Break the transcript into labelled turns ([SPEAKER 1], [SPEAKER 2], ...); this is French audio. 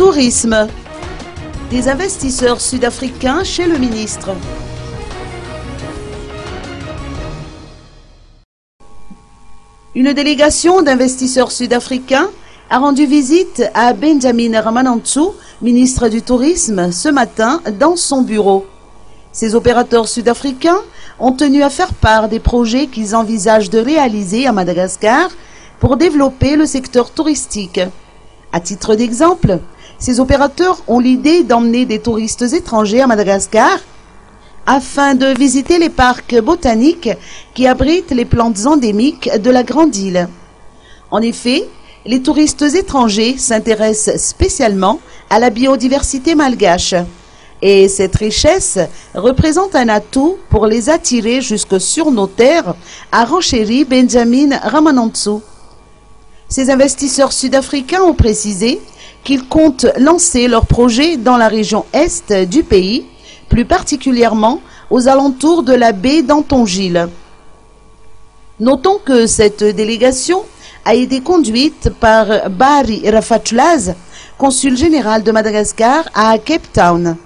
[SPEAKER 1] Tourisme. Des investisseurs sud-africains chez le ministre. Une délégation d'investisseurs sud-africains a rendu visite à Benjamin Ramanantsoa, ministre du Tourisme, ce matin dans son bureau. Ces opérateurs sud-africains ont tenu à faire part des projets qu'ils envisagent de réaliser à Madagascar pour développer le secteur touristique. À titre d'exemple, ces opérateurs ont l'idée d'emmener des touristes étrangers à Madagascar afin de visiter les parcs botaniques qui abritent les plantes endémiques de la Grande Île. En effet, les touristes étrangers s'intéressent spécialement à la biodiversité malgache. Et cette richesse représente un atout pour les attirer jusque sur nos terres, a renchéri Benjamin Ramanantsoa. Ces investisseurs sud-africains ont précisé qu'ils comptent lancer leurs projets dans la région est du pays, plus particulièrement aux alentours de la baie d'Antongil. Notons que cette délégation a été conduite par Barry Rafatulaz, consul général de Madagascar à Cape Town.